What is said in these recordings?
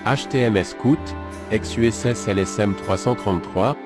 HTMS Scout, ex-USS LSM 333.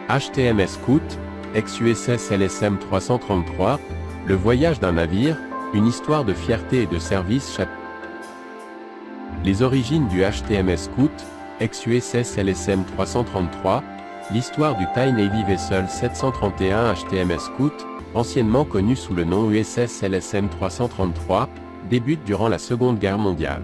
HTMS Scout, ex-USS LSM 333, le voyage d'un navire, une histoire de fierté et de service. Les origines du HTMS Scout, ex-USS LSM 333, l'histoire du Thai Navy Vessel 731 HTMS Scout, anciennement connu sous le nom USS LSM 333, débute durant la Seconde Guerre mondiale.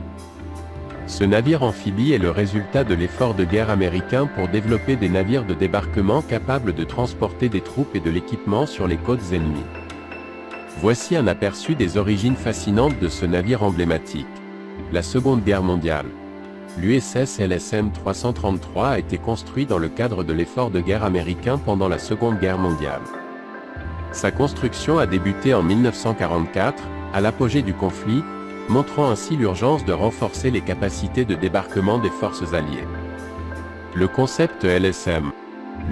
Ce navire amphibie est le résultat de l'effort de guerre américain pour développer des navires de débarquement capables de transporter des troupes et de l'équipement sur les côtes ennemies. Voici un aperçu des origines fascinantes de ce navire emblématique. La Seconde Guerre mondiale. L'USS LSM 333 a été construit dans le cadre de l'effort de guerre américain pendant la Seconde Guerre mondiale. Sa construction a débuté en 1944, à l'apogée du conflit, montrant ainsi l'urgence de renforcer les capacités de débarquement des forces alliées. Le concept LSM.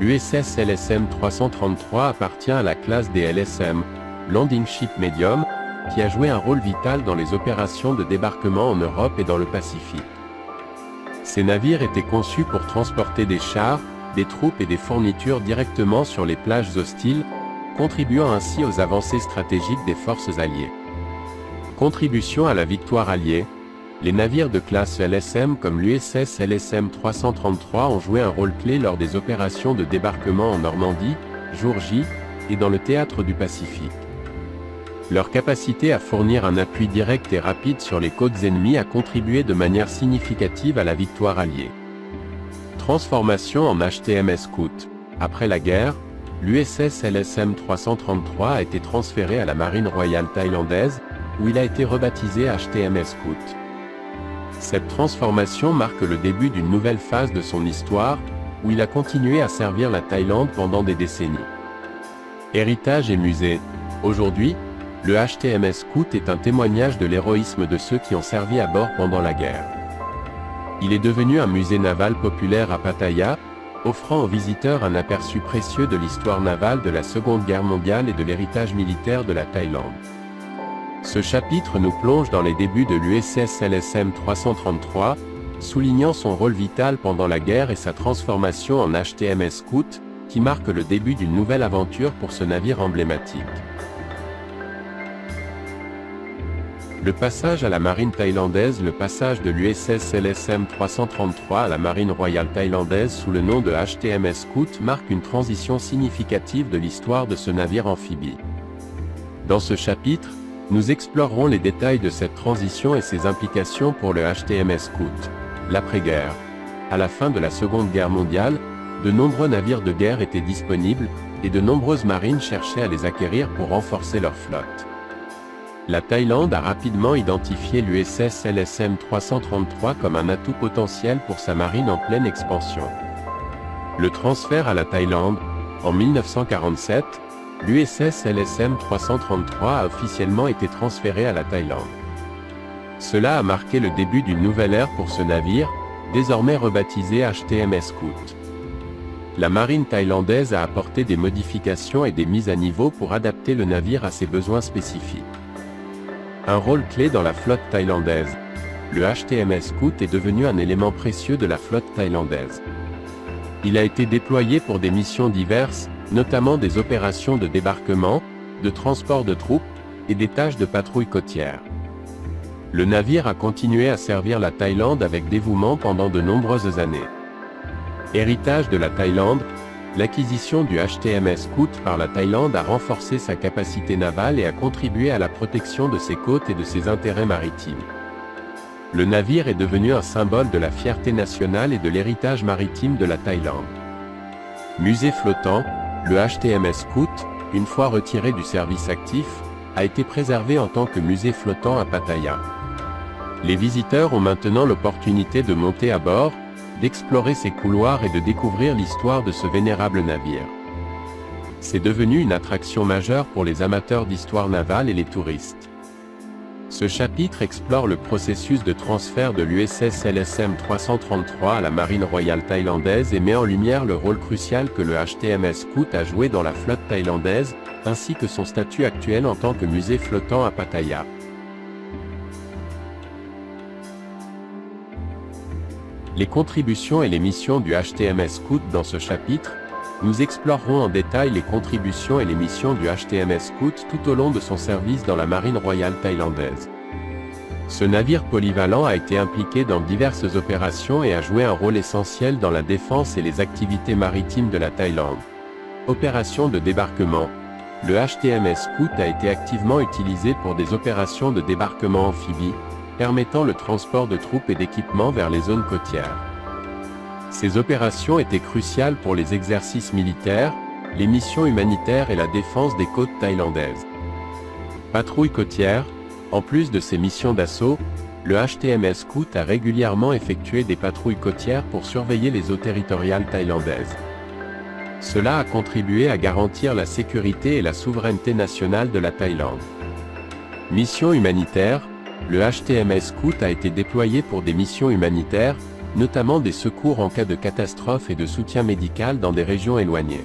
L'USS LSM 333 appartient à la classe des LSM, Landing Ship Medium, qui a joué un rôle vital dans les opérations de débarquement en Europe et dans le Pacifique. Ces navires étaient conçus pour transporter des chars, des troupes et des fournitures directement sur les plages hostiles, contribuant ainsi aux avancées stratégiques des forces alliées. Contribution à la victoire alliée. Les navires de classe LSM comme l'USS LSM 333 ont joué un rôle clé lors des opérations de débarquement en Normandie, jour J, et dans le théâtre du Pacifique. Leur capacité à fournir un appui direct et rapide sur les côtes ennemies a contribué de manière significative à la victoire alliée. Transformation en HTMS Scout. Après la guerre, l'USS LSM 333 a été transféré à la Marine royale thaïlandaise, où il a été rebaptisé HTMS Scout. Cette transformation marque le début d'une nouvelle phase de son histoire, où il a continué à servir la Thaïlande pendant des décennies. Héritage et musée. Aujourd'hui, le HTMS Scout est un témoignage de l'héroïsme de ceux qui ont servi à bord pendant la guerre. Il est devenu un musée naval populaire à Pattaya, offrant aux visiteurs un aperçu précieux de l'histoire navale de la Seconde Guerre mondiale et de l'héritage militaire de la Thaïlande. Ce chapitre nous plonge dans les débuts de l'USS LSM 333, soulignant son rôle vital pendant la guerre et sa transformation en HTMS Scout, qui marque le début d'une nouvelle aventure pour ce navire emblématique. Le passage à la marine thaïlandaise. Le passage de l'USS LSM 333 à la marine royale thaïlandaise sous le nom de HTMS Scout marque une transition significative de l'histoire de ce navire amphibie. Dans ce chapitre, nous explorerons les détails de cette transition et ses implications pour le HTMS Scout. L'après-guerre. À la fin de la Seconde Guerre mondiale, de nombreux navires de guerre étaient disponibles, et de nombreuses marines cherchaient à les acquérir pour renforcer leur flotte. La Thaïlande a rapidement identifié l'USS LSM 333 comme un atout potentiel pour sa marine en pleine expansion. Le transfert à la Thaïlande. En 1947, l'USS LSM 333 a officiellement été transféré à la Thaïlande. Cela a marqué le début d'une nouvelle ère pour ce navire, désormais rebaptisé HTMS Scout. La marine thaïlandaise a apporté des modifications et des mises à niveau pour adapter le navire à ses besoins spécifiques. Un rôle clé dans la flotte thaïlandaise. Le HTMS Scout est devenu un élément précieux de la flotte thaïlandaise. Il a été déployé pour des missions diverses, notamment des opérations de débarquement, de transport de troupes, et des tâches de patrouille côtière. Le navire a continué à servir la Thaïlande avec dévouement pendant de nombreuses années. Héritage de la Thaïlande. L'acquisition du HTMS Scout par la Thaïlande a renforcé sa capacité navale et a contribué à la protection de ses côtes et de ses intérêts maritimes. Le navire est devenu un symbole de la fierté nationale et de l'héritage maritime de la Thaïlande. Musée flottant. Le HTMS Scout, une fois retiré du service actif, a été préservé en tant que musée flottant à Pattaya. Les visiteurs ont maintenant l'opportunité de monter à bord, d'explorer ses couloirs et de découvrir l'histoire de ce vénérable navire. C'est devenu une attraction majeure pour les amateurs d'histoire navale et les touristes. Ce chapitre explore le processus de transfert de l'USS LSM 333 à la Marine royale thaïlandaise et met en lumière le rôle crucial que le HTMS Scout a joué dans la flotte thaïlandaise, ainsi que son statut actuel en tant que musée flottant à Pattaya. Les contributions et les missions du HTMS Scout. Dans ce chapitre, nous explorerons en détail les contributions et les missions du HTMS Scout tout au long de son service dans la Marine royale thaïlandaise. Ce navire polyvalent a été impliqué dans diverses opérations et a joué un rôle essentiel dans la défense et les activités maritimes de la Thaïlande. Opération de débarquement. Le HTMS Scout a été activement utilisé pour des opérations de débarquement amphibie, permettant le transport de troupes et d'équipements vers les zones côtières. Ces opérations étaient cruciales pour les exercices militaires, les missions humanitaires et la défense des côtes thaïlandaises. Patrouille côtière. En plus de ses missions d'assaut, le HTMS Scout a régulièrement effectué des patrouilles côtières pour surveiller les eaux territoriales thaïlandaises. Cela a contribué à garantir la sécurité et la souveraineté nationale de la Thaïlande. Mission humanitaire. Le HTMS Scout a été déployé pour des missions humanitaires, notamment des secours en cas de catastrophe et de soutien médical dans des régions éloignées.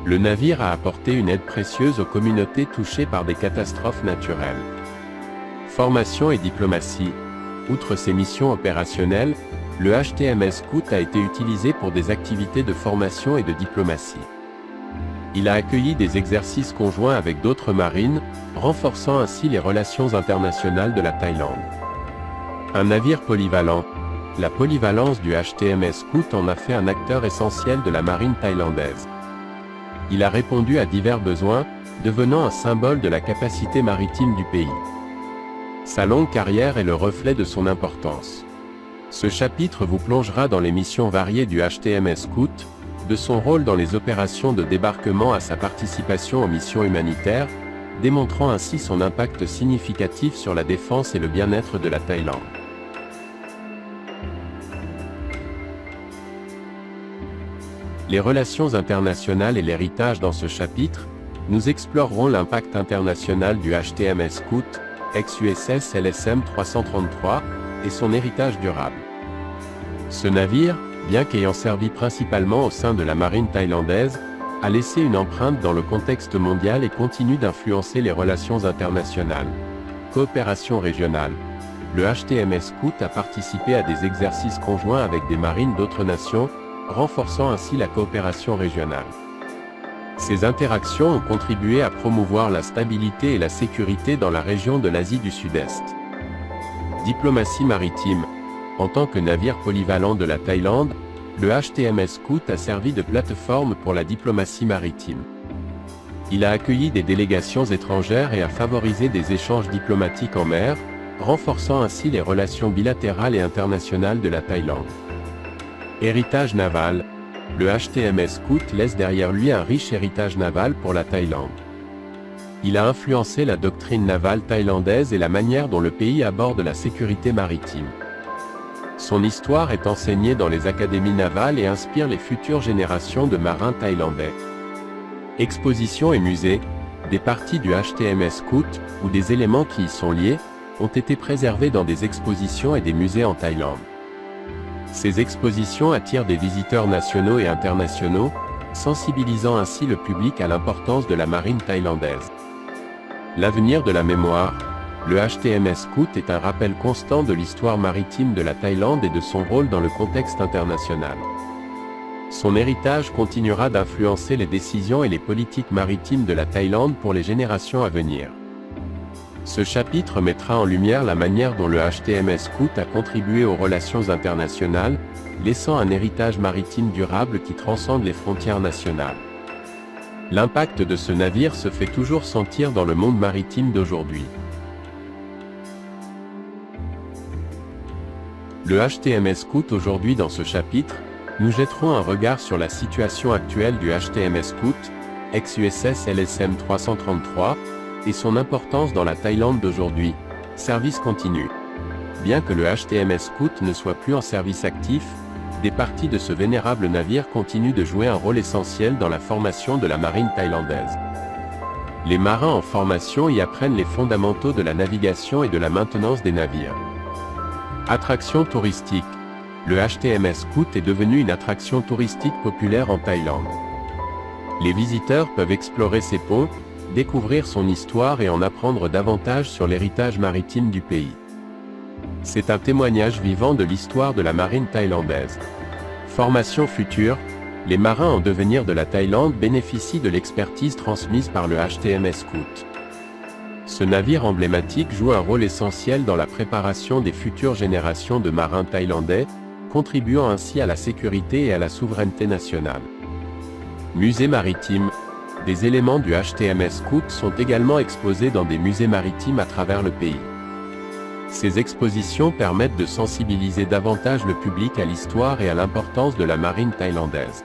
Le navire a apporté une aide précieuse aux communautés touchées par des catastrophes naturelles. Formation et diplomatie. Outre ses missions opérationnelles, le HTMS Scout a été utilisé pour des activités de formation et de diplomatie. Il a accueilli des exercices conjoints avec d'autres marines, renforçant ainsi les relations internationales de la Thaïlande. Un navire polyvalent. La polyvalence du HTMS Scout en a fait un acteur essentiel de la marine thaïlandaise. Il a répondu à divers besoins, devenant un symbole de la capacité maritime du pays. Sa longue carrière est le reflet de son importance. Ce chapitre vous plongera dans les missions variées du HTMS Scout, de son rôle dans les opérations de débarquement à sa participation aux missions humanitaires, démontrant ainsi son impact significatif sur la défense et le bien-être de la Thaïlande. Les relations internationales et l'héritage. Dans ce chapitre, nous explorerons l'impact international du HTMS Scout, ex-USS LSM 333, et son héritage durable. Ce navire, bien qu'ayant servi principalement au sein de la marine thaïlandaise, a laissé une empreinte dans le contexte mondial et continue d'influencer les relations internationales. Coopération régionale. Le HTMS Scout a participé à des exercices conjoints avec des marines d'autres nations, renforçant ainsi la coopération régionale. Ces interactions ont contribué à promouvoir la stabilité et la sécurité dans la région de l'Asie du Sud-Est. Diplomatie maritime. En tant que navire polyvalent de la Thaïlande, le HTMS Scout a servi de plateforme pour la diplomatie maritime. Il a accueilli des délégations étrangères et a favorisé des échanges diplomatiques en mer, renforçant ainsi les relations bilatérales et internationales de la Thaïlande. Héritage naval. Le HTMS Scout laisse derrière lui un riche héritage naval pour la Thaïlande. Il a influencé la doctrine navale thaïlandaise et la manière dont le pays aborde la sécurité maritime. Son histoire est enseignée dans les académies navales et inspire les futures générations de marins thaïlandais. Expositions et musées. Des parties du HTMS Scout, ou des éléments qui y sont liés, ont été préservés dans des expositions et des musées en Thaïlande. Ces expositions attirent des visiteurs nationaux et internationaux, sensibilisant ainsi le public à l'importance de la marine thaïlandaise. L'avenir de la mémoire. Le HTMS Scout est un rappel constant de l'histoire maritime de la Thaïlande et de son rôle dans le contexte international. Son héritage continuera d'influencer les décisions et les politiques maritimes de la Thaïlande pour les générations à venir. Ce chapitre mettra en lumière la manière dont le HTMS Scout a contribué aux relations internationales, laissant un héritage maritime durable qui transcende les frontières nationales. L'impact de ce navire se fait toujours sentir dans le monde maritime d'aujourd'hui. Le HTMS Scout. Aujourd'hui, dans ce chapitre, nous jetterons un regard sur la situation actuelle du HTMS Scout, ex-USS LSM 333, et son importance dans la Thaïlande d'aujourd'hui. Service continu. Bien que le HTMS Scout ne soit plus en service actif, des parties de ce vénérable navire continuent de jouer un rôle essentiel dans la formation de la marine thaïlandaise. Les marins en formation y apprennent les fondamentaux de la navigation et de la maintenance des navires. Attraction touristique. Le HTMS Coot est devenu une attraction touristique populaire en Thaïlande. Les visiteurs peuvent explorer ses ponts, découvrir son histoire et en apprendre davantage sur l'héritage maritime du pays. C'est un témoignage vivant de l'histoire de la marine thaïlandaise. Formation future. Les marins en devenir de la Thaïlande bénéficient de l'expertise transmise par le HTMS Coot. Ce navire emblématique joue un rôle essentiel dans la préparation des futures générations de marins thaïlandais, contribuant ainsi à la sécurité et à la souveraineté nationale. Musée maritime. Des éléments du HTMS Coot sont également exposés dans des musées maritimes à travers le pays. Ces expositions permettent de sensibiliser davantage le public à l'histoire et à l'importance de la marine thaïlandaise.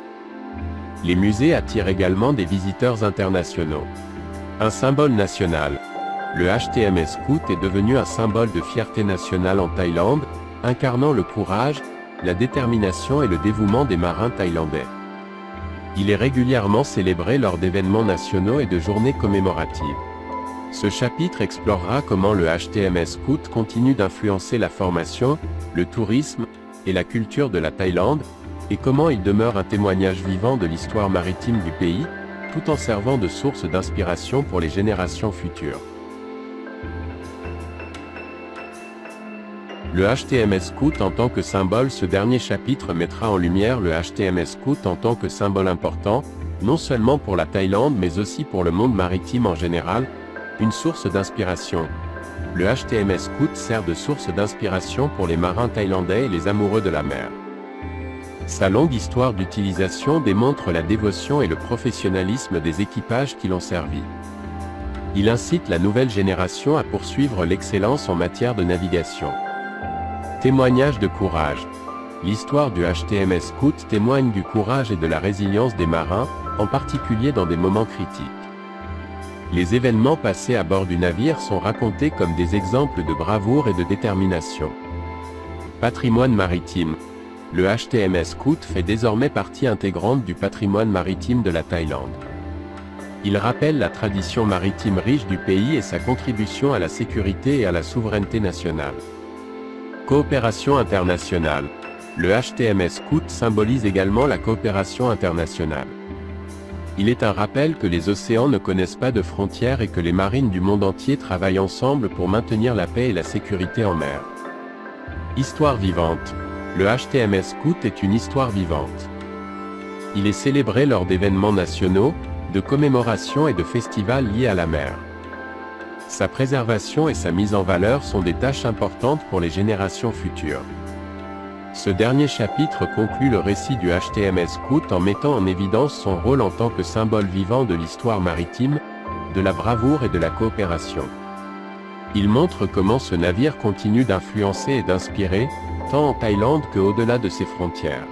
Les musées attirent également des visiteurs internationaux. Un symbole national. Le HTMS Coot est devenu un symbole de fierté nationale en Thaïlande, incarnant le courage, la détermination et le dévouement des marins thaïlandais. Il est régulièrement célébré lors d'événements nationaux et de journées commémoratives. Ce chapitre explorera comment le HTMS Coot continue d'influencer la formation, le tourisme et la culture de la Thaïlande, et comment il demeure un témoignage vivant de l'histoire maritime du pays, tout en servant de source d'inspiration pour les générations futures. Le HTMS Coot en tant que symbole. Ce dernier chapitre mettra en lumière le HTMS Coot en tant que symbole important, non seulement pour la Thaïlande mais aussi pour le monde maritime en général, une source d'inspiration. Le HTMS Coot sert de source d'inspiration pour les marins thaïlandais et les amoureux de la mer. Sa longue histoire d'utilisation démontre la dévotion et le professionnalisme des équipages qui l'ont servi. Il incite la nouvelle génération à poursuivre l'excellence en matière de navigation. Témoignage de courage. L'histoire du HTMS Coot témoigne du courage et de la résilience des marins, en particulier dans des moments critiques. Les événements passés à bord du navire sont racontés comme des exemples de bravoure et de détermination. Patrimoine maritime. Le HTMS Coot fait désormais partie intégrante du patrimoine maritime de la Thaïlande. Il rappelle la tradition maritime riche du pays et sa contribution à la sécurité et à la souveraineté nationale. Coopération internationale. Le HTMS Coot symbolise également la coopération internationale. Il est un rappel que les océans ne connaissent pas de frontières et que les marines du monde entier travaillent ensemble pour maintenir la paix et la sécurité en mer. Histoire vivante. Le HTMS Coot est une histoire vivante. Il est célébré lors d'événements nationaux, de commémorations et de festivals liés à la mer. Sa préservation et sa mise en valeur sont des tâches importantes pour les générations futures. Ce dernier chapitre conclut le récit du HTMS Coot en mettant en évidence son rôle en tant que symbole vivant de l'histoire maritime, de la bravoure et de la coopération. Il montre comment ce navire continue d'influencer et d'inspirer, tant en Thaïlande qu'au-delà de ses frontières.